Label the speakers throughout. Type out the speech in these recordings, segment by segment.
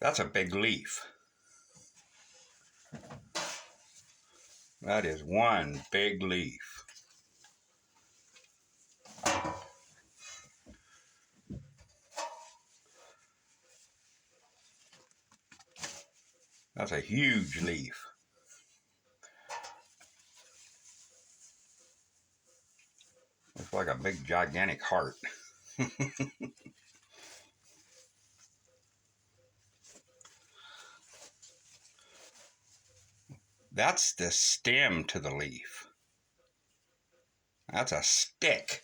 Speaker 1: That's a big leaf. That is one big leaf. That's a huge leaf. Looks like a big gigantic heart. That's the stem to the leaf. That's a stick.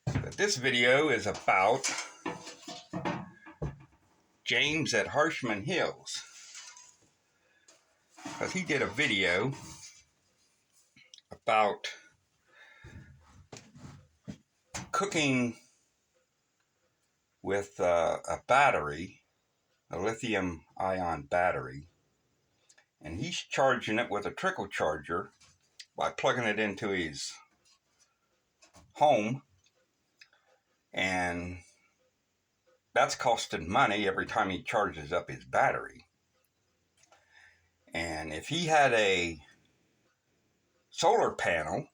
Speaker 1: But this video is about James at Harshman Hills, because he did a video about cooking with a battery, a lithium ion battery, and he's charging it with a trickle charger by plugging it into his home, and that's costing money every time he charges up his battery. And if he had a solar panel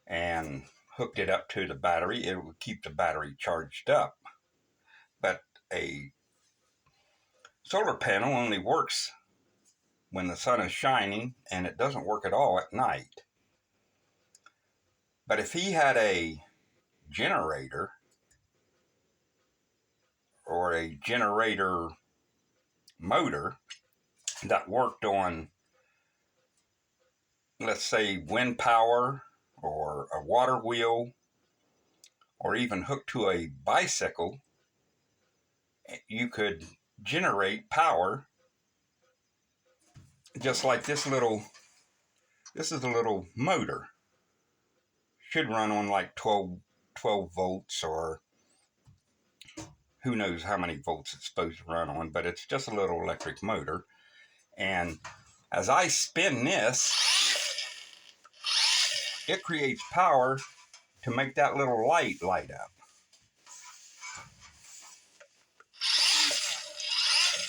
Speaker 1: and hooked it up to the battery, it would keep the battery charged up. But a solar panel only works when the sun is shining, and it doesn't work at all at night. But if he had a generator or a generator motor that worked on, let's say, wind power or a water wheel, or even hooked to a bicycle, you could generate power just like this is a little motor. Should run on like 12 volts, or who knows how many volts it's supposed to run on, but it's just a little electric motor. And as I spin this, it creates power to make that little light light up.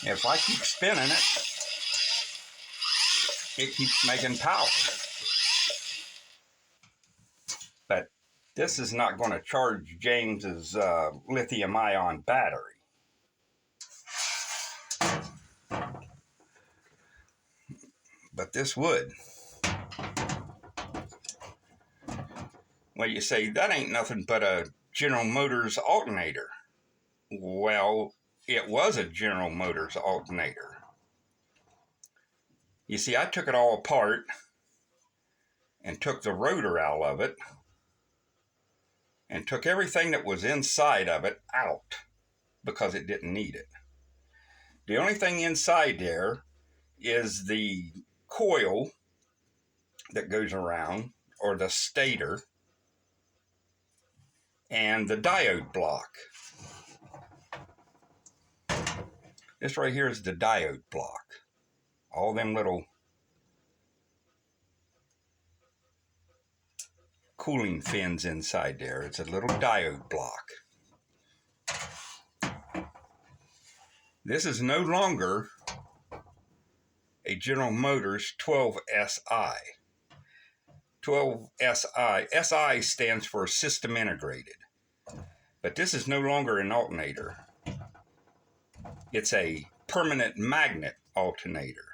Speaker 1: If I keep spinning it, it keeps making power. But this is not going to charge James's lithium ion battery. But this would. Well, you say, that ain't nothing but a General Motors alternator. Well, it was a General Motors alternator. You see, I took it all apart and took the rotor out of it and took everything that was inside of it out because it didn't need it. The only thing inside there is the coil that goes around, or the stator, and the diode block. This right here is the diode block. All them little cooling fins inside there. It's a little diode block. This is no longer a General Motors 12SI. 12SI. SI stands for System Integrated. But this is no longer an alternator. It's a permanent magnet alternator.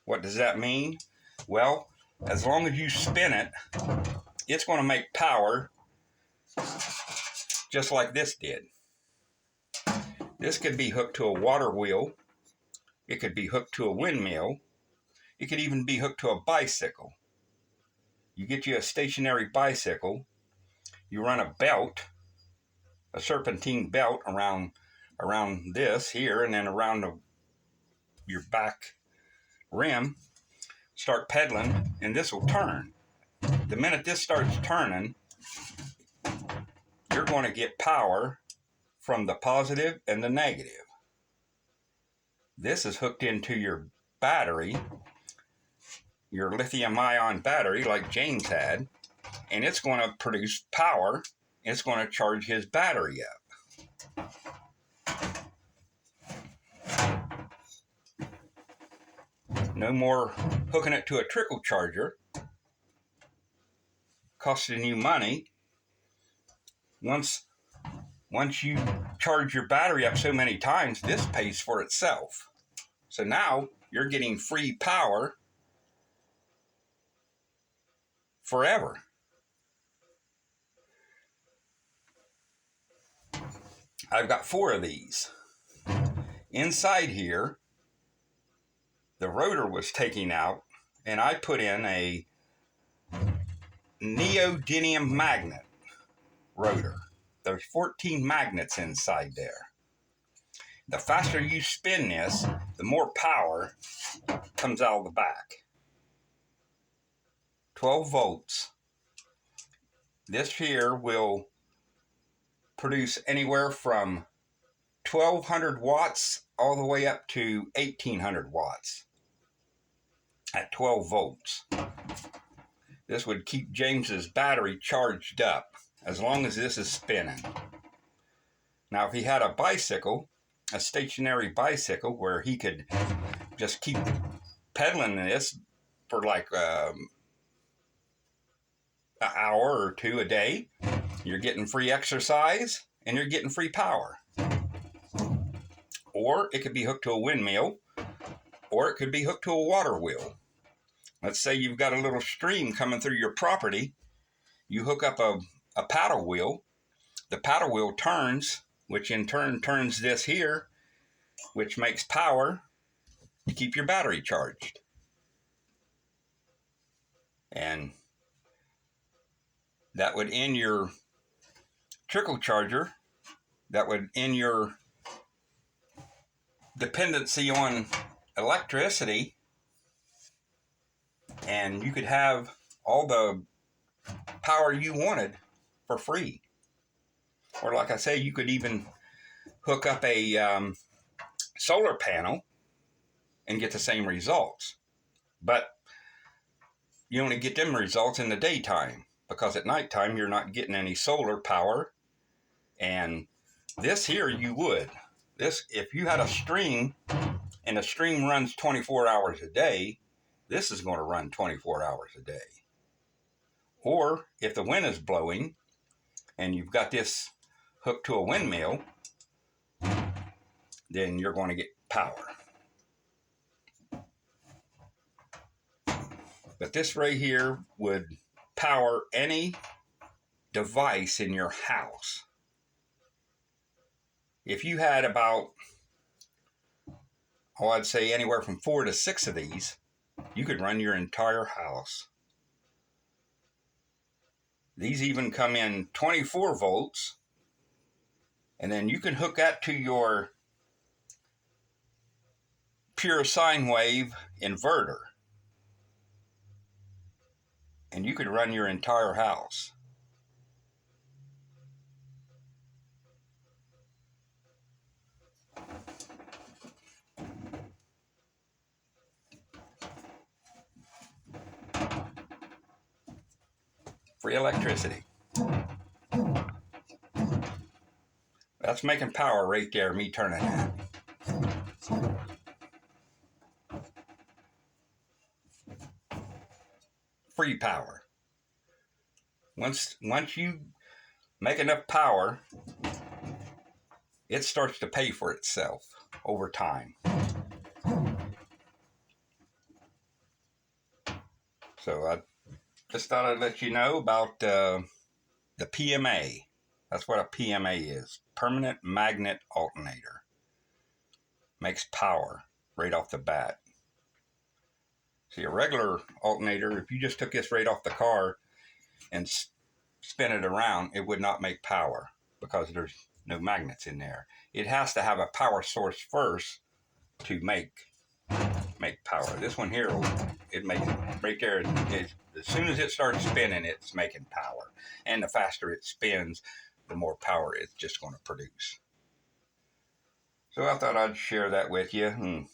Speaker 1: What does that mean? Well, as long as you spin it, it's going to make power just like this did. This could be hooked to a water wheel. It could be hooked to a windmill. It could even be hooked to a bicycle. You get you a stationary bicycle, you run a belt, a serpentine belt around this here, and then around your back rim, start pedaling, and this will turn. The minute this starts turning, you're going to get power from the positive and the negative. This is hooked into your battery. your lithium-ion battery like James had, and it's going to produce power. It's going to charge his battery up. No more hooking it to a trickle charger, costing you money. Once you charge your battery up so many times, this pays for itself. So now you're getting free power forever. I've got 4 of these. Inside here, the rotor was taken out, and I put in a neodymium magnet rotor. There's 14 magnets inside there. The faster you spin this, the more power comes out of the back. 12 volts. This here will produce anywhere from 1200 watts all the way up to 1800 watts at 12 volts. This would keep James's battery charged up as long as this is spinning. Now, if he had a bicycle, a stationary bicycle where he could just keep pedaling this for like an hour or 2 a day, you're getting free exercise and you're getting free power. Or it could be hooked to a windmill, or it could be hooked to a water wheel. Let's say you've got a little stream coming through your property. You hook up a paddle wheel. The paddle wheel turns, which in turn turns this here, which makes power to keep your battery charged. And that would end your trickle charger. That would end your dependency on electricity, and you could have all the power you wanted for free. Or like I say, you could even hook up a solar panel and get the same results. But you only get them results in the daytime, because at nighttime you're not getting any solar power. And this here you would. This, if you had a stream and the stream runs 24 hours a day, this is going to run 24 hours a day. Or if the wind is blowing and you've got this hooked to a windmill, then you're going to get power. But this right here would power any device in your house. If you had about, I'd say anywhere from 4 to 6 of these, you could run your entire house. These even come in 24 volts, and then you can hook that to your pure sine wave inverter, and you could run your entire house. Free electricity. That's making power right there, me turning that. Free power. Once you make enough power, it starts to pay for itself over time. So I just thought I'd let you know about the PMA. That's what a PMA is. Permanent Magnet Alternator. Makes power right off the bat. See, a regular alternator, if you just took this right off the car and spin it around, it would not make power because there's no magnets in there. It has to have a power source first to make power. This one here, it makes it right there. As soon as it starts spinning, it's making power. And the faster it spins, the more power it's just going to produce. So I thought I'd share that with you and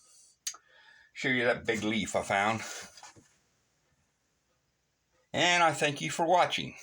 Speaker 1: show you that big leaf I found. And I thank you for watching.